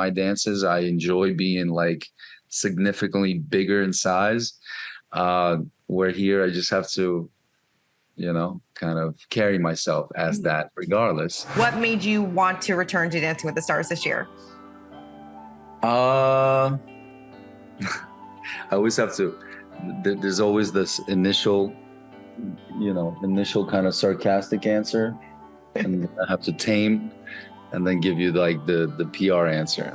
my dances. I enjoy being like significantly bigger in size. Where here I just have to, kind of carry myself as that regardless. What made you want to return to Dancing with the Stars this year? I always have to, there's always this initial kind of sarcastic answer, and I have to tame and then give you like the PR answer.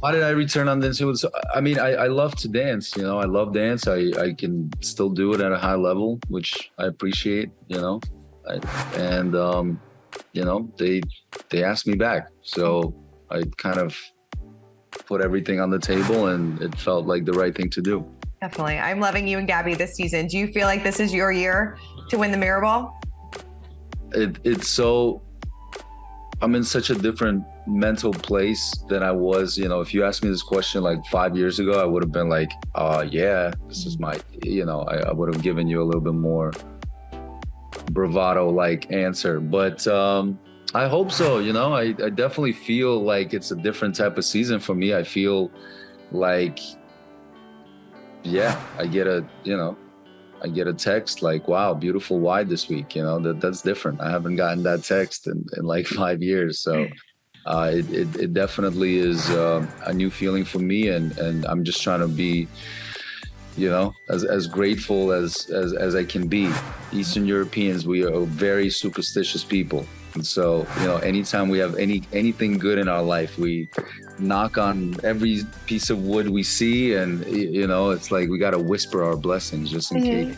Why did I return on Dancing with? I mean, I love to dance. I love dance. I can still do it at a high level, which I appreciate. They asked me back, so I kind of put everything on the table, and it felt like the right thing to do. Definitely. I'm loving you and Gabby this season. Do you feel like this is your year to win the Mirror Ball? I'm in such a different mental place than I was. If you asked me this question like 5 years ago, I would have been like, yeah, this is my, I would have given you a little bit more bravado-like answer. But I hope so. I definitely feel like it's a different type of season for me. I feel like, I get a text like, wow, beautiful wide this week. That's different. I haven't gotten that text in like 5 years. So it definitely is a new feeling for me. And I'm just trying to be, as grateful as I can be. Eastern Europeans, we are very superstitious people. And so, anytime we have anything good in our life, we knock on every piece of wood we see, and it's like we got to whisper our blessings just in case.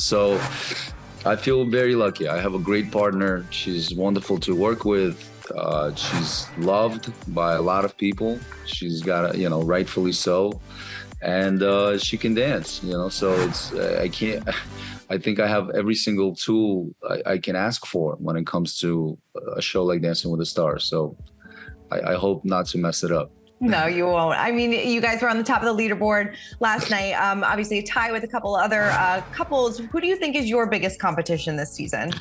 So I feel very lucky. I have a great partner. She's wonderful to work with. She's loved by a lot of people. She's got rightfully so, and she can dance. So it's I think I have every single tool I can ask for when it comes to a show like Dancing with the Stars. So I hope not to mess it up. No, you won't. I mean, you guys were on the top of the leaderboard last night. Obviously a tie with a couple other couples. Who do you think is your biggest competition this season?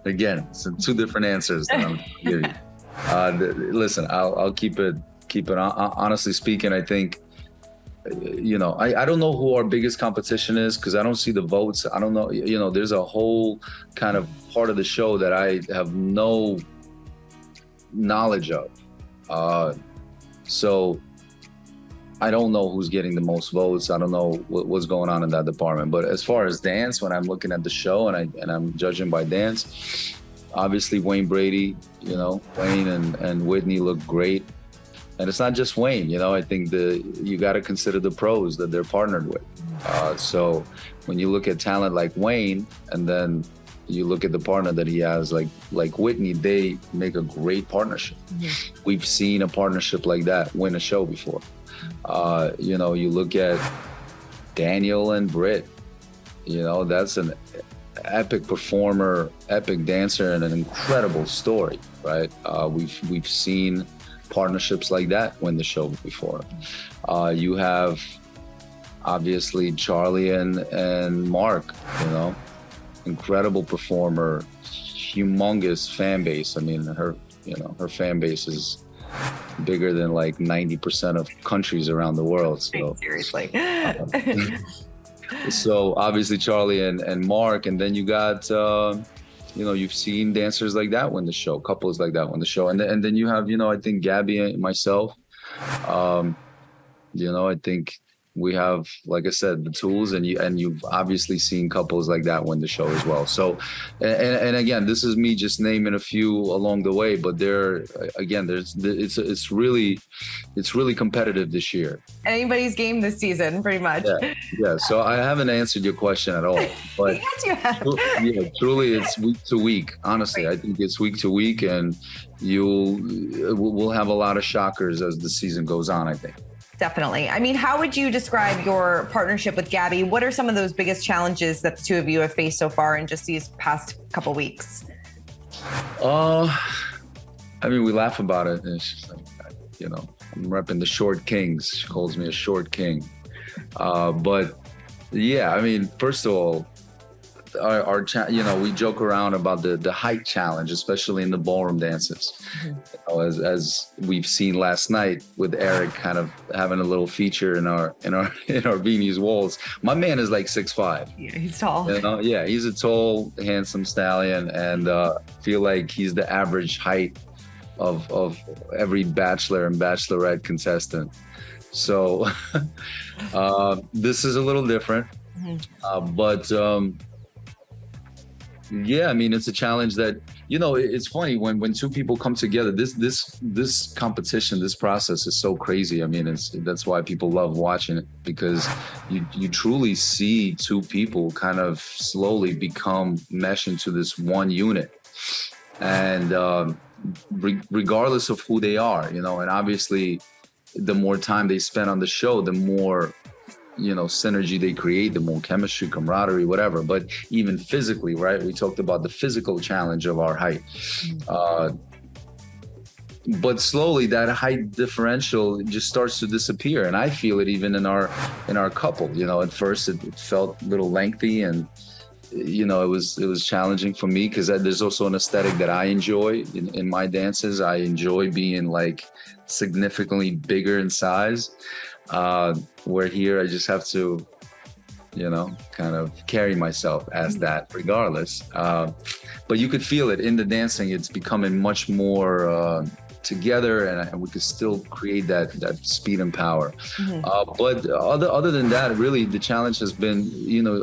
Again, some two different answers that I'm giving you. Listen, I'll keep it honestly speaking. I think, I don't know who our biggest competition is because I don't see the votes. I don't know, there's a whole kind of part of the show that I have no knowledge of. So I don't know who's getting the most votes. I don't know what's going on in that department. But as far as dance, when I'm looking at the show and I'm judging by dance, obviously Wayne Brady, Wayne and Whitney look great. And it's not just Wayne, I think you got to consider the pros that they're partnered with. So when you look at talent like Wayne, and then you look at the partner that he has, like Whitney, they make a great partnership. Mm-hmm. We've seen a partnership like that win a show before. You look at Daniel and Britt, that's an epic performer, epic dancer, and an incredible story, right? We've seen partnerships like that win the show before. You have obviously Charlie and Mark, incredible performer, humongous fan base. I mean, her fan base is bigger than like 90% of countries around the world. So seriously. So obviously Charlie and Mark, and then you got you've seen dancers like that win the show, couples like that win the show. And then you have, I think Gabby and myself, I think we have, like I said, the tools, and you've obviously seen couples like that win the show as well. So, and again, this is me just naming a few along the way, but it's really competitive this year. Anybody's game this season, pretty much. Yeah. So I haven't answered your question at all, but yes, you have. Truly, it's week to week. Honestly, I think it's week to week, and we'll have a lot of shockers as the season goes on, I think. Definitely. I mean, how would you describe your partnership with Gabby? What are some of those biggest challenges that the two of you have faced so far in just these past couple weeks? I mean, we laugh about it. And it's just like, I'm repping the short kings. She calls me a short king. But yeah, I mean, first of all, we joke around about the height challenge, especially in the ballroom dances. As we've seen last night with Eric kind of having a little feature in our Beanie's walls. My man is like 6'5". Yeah, he's tall. Yeah, he's a tall, handsome stallion, and feel like he's the average height of every bachelor and bachelorette contestant. So this is a little different, but yeah, I mean, it's a challenge that, it's funny when two people come together, this competition, this process is so crazy. I mean, that's why people love watching it, because you truly see two people kind of slowly mesh into this one unit. And regardless of who they are, and obviously the more time they spend on the show, the more synergy they create, the more chemistry, camaraderie, whatever. But even physically, right? We talked about the physical challenge of our height. But slowly that height differential just starts to disappear. And I feel it even in our couple. At first it felt a little lengthy, and it was challenging for me because there's also an aesthetic that I enjoy in my dances. I enjoy being like significantly bigger in size. Where here I just have to, kind of carry myself as that regardless. But you could feel it in the dancing. It's becoming much more together, and we could still create that speed and power. But other than that, really the challenge has been,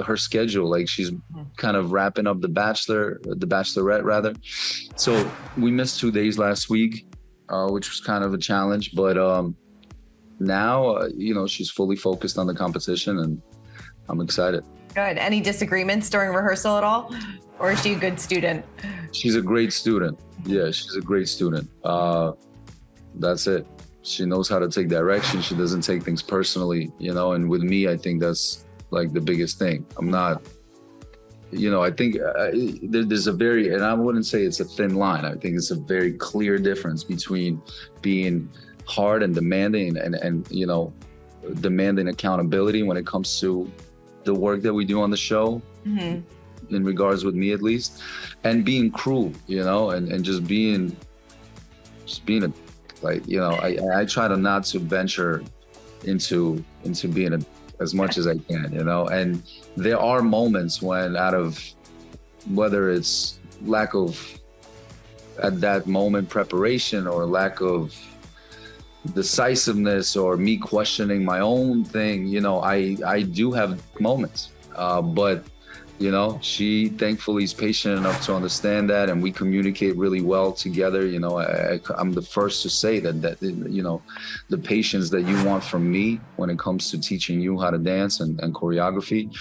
her schedule. Like she's kind of wrapping up the Bachelorette rather. So we missed 2 days last week, which was kind of a challenge, but now, she's fully focused on the competition, and I'm excited. Good. Any disagreements during rehearsal at all? Or is she a good student? She's a great student. Yeah, she's a great student. That's it. She knows how to take direction. She doesn't take things personally, and with me, I think that's like the biggest thing. I'm not, I think there's a very, and I wouldn't say it's a thin line. I think it's a very clear difference between being hard and demanding and demanding accountability when it comes to the work that we do on the show, in regards with me at least, and being cruel, and just being I try to not to venture into being as much as I can, and there are moments when, out of whether it's lack of at that moment preparation or lack of decisiveness or me questioning my own thing, I do have moments, but she thankfully is patient enough to understand that, and we communicate really well together. I'm the first to say that the patience that you want from me when it comes to teaching you how to dance and choreography,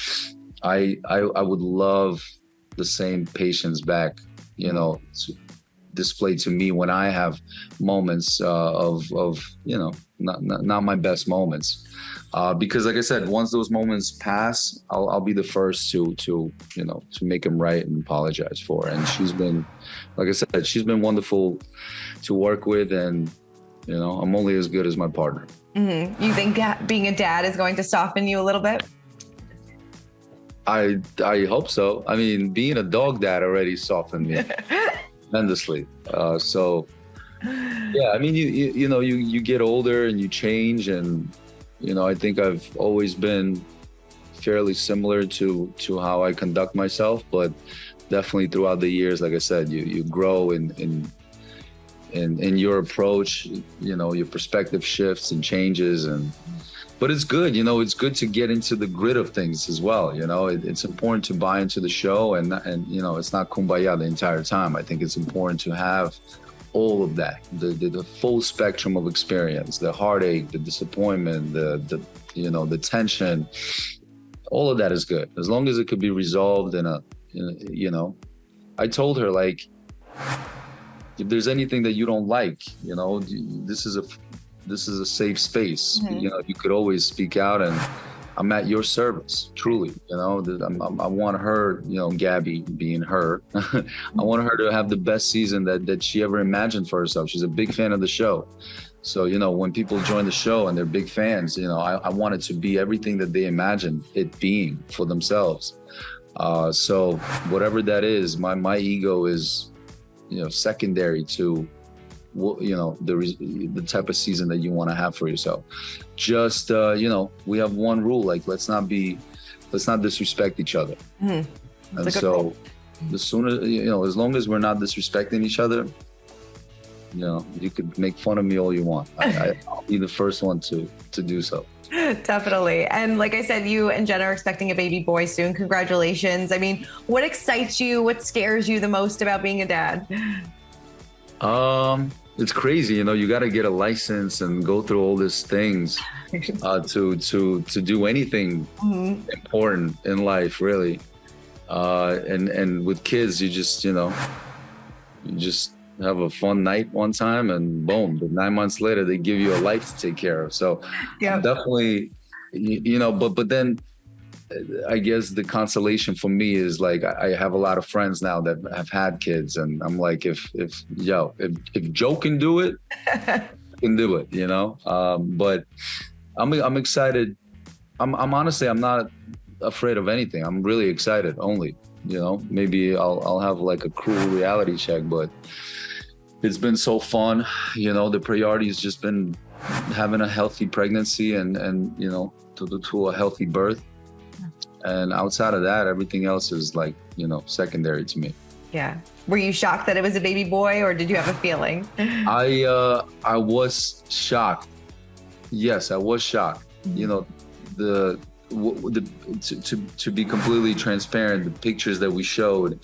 I would love the same patience back, to display to me when I have moments of not my best moments, because like I said, once those moments pass, I'll be the first to make them right and apologize for. And she's been, like I said, she's been wonderful to work with, and I'm only as good as my partner. You think being a dad is going to soften you a little bit? I hope so. I mean, being a dog dad already softened me tremendously. So yeah, I mean, you get older and you change, and I think I've always been fairly similar to how I conduct myself, but definitely throughout the years, like I said, you grow in your approach, your perspective shifts and changes, but it's good, it's good to get into the grit of things as well. It's important to buy into the show, and it's not kumbaya the entire time. I think it's important to have all of that, the full spectrum of experience, the heartache, the disappointment, the tension. All of that is good as long as it could be resolved in a I told her, like, if there's anything that you don't like, this is a safe space. You could always speak out, and I'm at your service, truly. I want her, Gabby being her, I want her to have the best season that she ever imagined for herself. She's a big fan of the show. So, when people join the show and they're big fans, I want it to be everything that they imagine it being for themselves. So whatever that is, my ego is, secondary to, the type of season that you want to have for yourself. Just, we have one rule, like, let's not disrespect each other. Mm-hmm. And so the sooner, as long as we're not disrespecting each other, you could make fun of me all you want. I'll be the first one to do so. Definitely. And like I said, you and Jenna are expecting a baby boy soon. Congratulations. I mean, what excites you? What scares you the most about being a dad? It's crazy. You got to get a license and go through all these things to do anything important in life, really. And with kids, you just have a fun night one time and boom, but 9 months later, they give you a life to take care of. So definitely, but then I guess the consolation for me is, like, I have a lot of friends now that have had kids, and I'm like, if Joe can do it, I can do it, but I'm excited. I'm honestly, I'm not afraid of anything. I'm really excited only, maybe I'll have like a cruel reality check, but it's been so fun. The priority has just been having a healthy pregnancy and to a healthy birth. And outside of that, everything else is like, secondary to me. Yeah. Were you shocked that it was a baby boy, or did you have a feeling? I was shocked. Yes, I was shocked. To be completely transparent, the pictures that we showed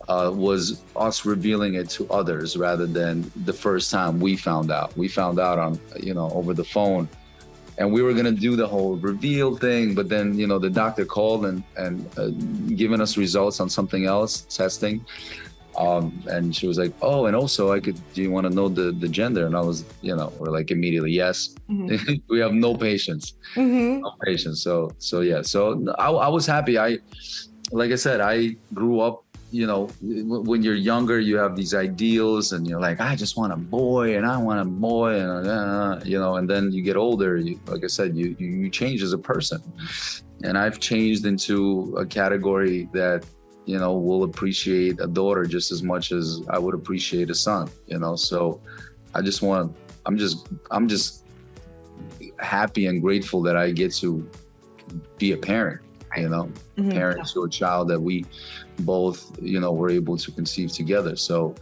was us revealing it to others rather than the first time we found out. We found out on, over the phone, and we were going to do the whole reveal thing. But then, the doctor called and giving us results on something else, testing. And she was like, oh, and also do you want to know the gender? And I was, we're like, immediately, yes. Mm-hmm. We have no patience. Mm-hmm. No patience. So yeah. So I was happy. Like I said, I grew up, when you're younger, you have these ideals and you're like, I just want a boy and I want a boy. And then you get older, like I said, you change as a person. And I've changed into a category that, will appreciate a daughter just as much as I would appreciate a son, so I'm just happy and grateful that I get to be a parent, mm-hmm. Parent to a child that we both, were able to conceive together. So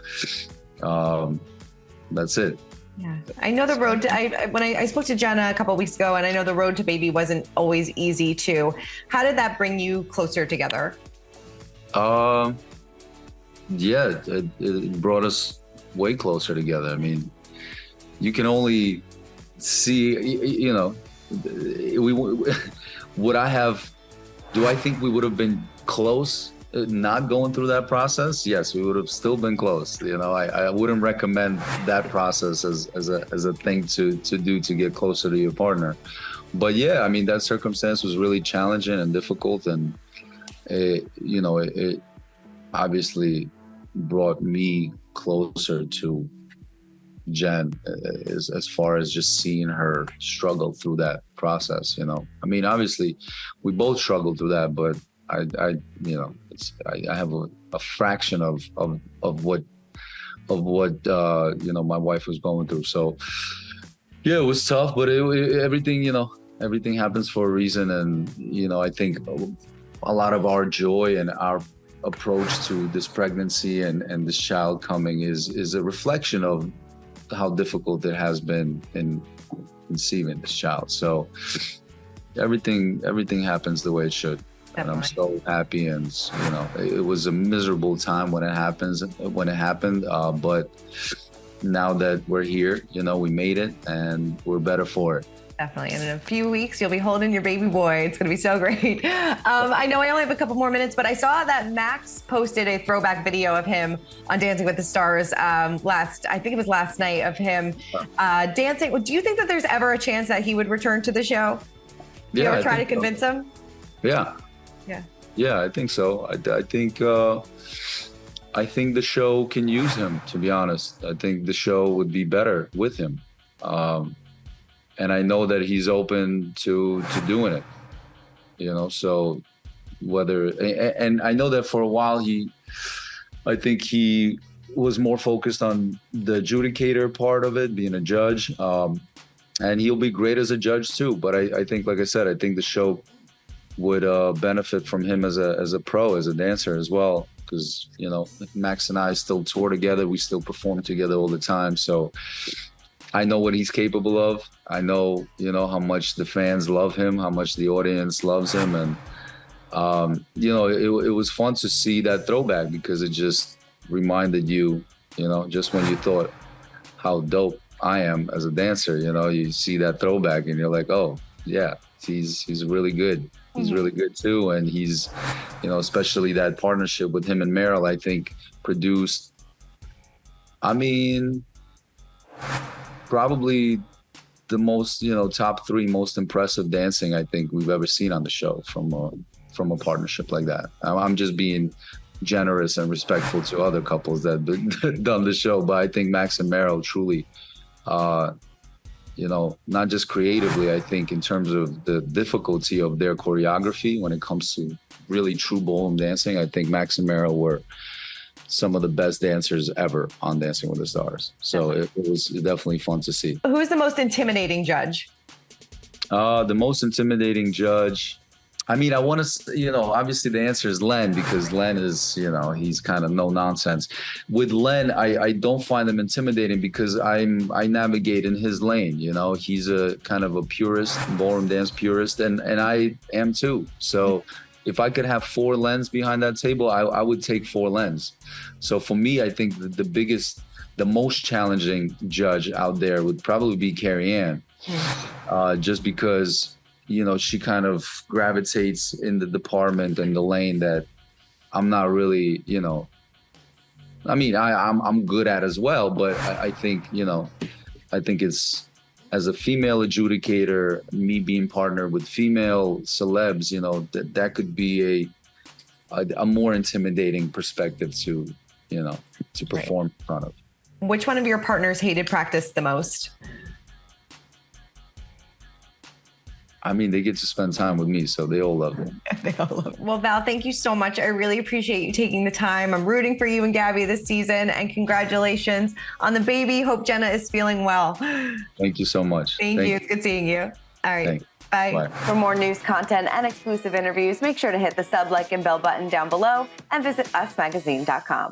that's it. Yeah, I know the road to, when I spoke to Jenna a couple of weeks ago, and I know the road to baby wasn't always easy too. How did that bring you closer together? Yeah, it brought us way closer together. I mean, you can only see, do I think we would have been close not going through that process? Yes, we would have still been close. I wouldn't recommend that process as a thing to do to get closer to your partner. But yeah, I mean, that circumstance was really challenging and difficult, and it obviously brought me closer to Jen as far as just seeing her struggle through that process. I mean, obviously we both struggled through that, but I have a fraction of what my wife was going through. So yeah, it was tough, but everything happens for a reason. And I think a lot of our joy and our approach to this pregnancy and this child coming is a reflection of how difficult it has been in conceiving this child. So everything happens the way it should. Definitely. And I'm so happy, and it was a miserable time when it happened, but now that we're here, we made it and we're better for it. Definitely. And in a few weeks, you'll be holding your baby boy. It's going to be so great. I know I only have a couple more minutes, but I saw that Max posted a throwback video of him on Dancing with the Stars I think it was last night, of him dancing. Do you think that there's ever a chance that he would return to the show? You ever try to convince him? Yeah. Yeah. Yeah, I think so. I think the show can use him, to be honest. I think the show would be better with him. And I know that he's open to doing it, so whether, and I know that for a while I think he was more focused on the adjudicator part of it, being a judge. And he'll be great as a judge too. But I think, like I said, I think the show would benefit from him as a pro, as a dancer as well. Because, you know, Max and I still tour together. We still perform together all the time. So I know what he's capable of. I know, you know, how much the fans love him, how much the audience loves him. And, you know, it was fun to see that throwback because it just reminded you, you know, just when you thought how dope I am as a dancer, you know, you see that throwback and you're like, oh, yeah, he's really good. He's really good too. And he's, you know, especially that partnership with him and Meryl, I think produced, I mean, probably the most, you know, top 3 most impressive dancing I think we've ever seen on the show from a partnership like that. I'm just being generous and respectful to other couples that have done the show, but I think Max and Meryl truly, you know, not just creatively, I think in terms of the difficulty of their choreography when it comes to really true ballroom dancing, I think Max and Meryl were some of the best dancers ever on Dancing with the Stars. So it was definitely fun to see. Who's the most intimidating judge? The most intimidating judge, I mean, I want to, you know, obviously the answer is Len because Len is, you know, he's kind of no nonsense. With Len, I don't find him intimidating because I navigate in his lane. You know, he's a kind of a purist, ballroom dance purist, and I am too. So if I could have 4 Lens behind that table, I would take 4 Lens. So for me, I think the most challenging judge out there would probably be Carrie Ann, just because, you know, she kind of gravitates in the department and the lane that I'm not really, you know, I mean, I'm good at as well, but I think, you know, I think it's, as a female adjudicator, me being partnered with female celebs, you know, that could be a more intimidating perspective to, you know, to perform in front of. Which one of your partners hated practice the most? I mean, they get to spend time with me, so they all love it. They all love it. Well, Val, thank you so much. I really appreciate you taking the time. I'm rooting for you and Gabby this season, and congratulations on the baby. Hope Jenna is feeling well. Thank you so much. Thank you. It's good seeing you. All right. Thanks. Bye. Bye. For more news, content, and exclusive interviews, make sure to hit the sub, like, and bell button down below and visit usmagazine.com.